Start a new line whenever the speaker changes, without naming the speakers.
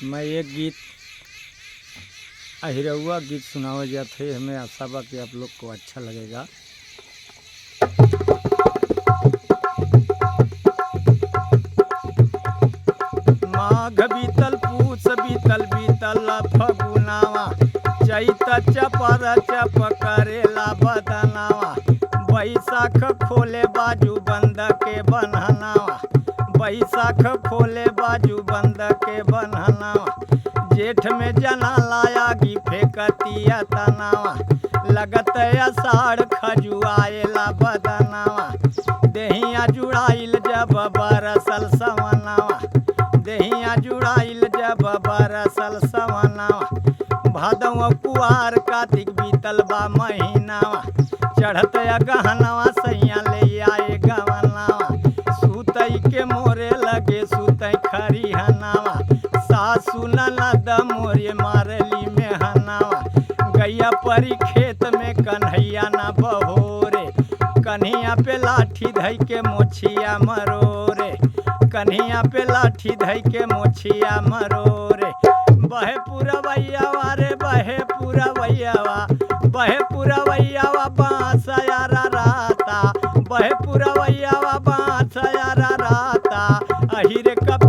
मैं एक गीत अहिरौआ गीत सुनावा जाते हैं। हमें आशा बा कि आप लोग को अच्छा लगेगा। माघ बीतल पूस बीतल बीतल फगुनावा, चैत चपर चप करेला बदनावा, बैसाख खोले बाजू बंद के बन्हनावा, बैसाख खोले बाजू बंद के बन्हनावा, जेठ में जना लायागी फेंकतिया तनावा, लगत अषाढ़ खजुआएला बदनावा, देहिया जुड़ाइल जब बरसल सवनावा, देहिया जुड़ाइल जब बरसल सवनावा, भादव कुआर कार्तिक बीतल बा महीनावा, चढ़त गहनवा सैया ले आए गवनावा, सुतई के मोरे लगे सुतई खरिहनावा, सासु ननद मोरे मारली में हनावा, गैया परी खेत में कन्हैया न बहोरे, कन्हैया पे लाठी धई के मोछिया मरोरे, कन्हैया पे लाठी धई के मोछिया मरोरे, बहे पुरवैयावा रे बहे पुरवैयावा, बहे पुरवैयावा बाँस यारा राता, बहे पुरवैयावा बाँस यारा राता, अहिरे कप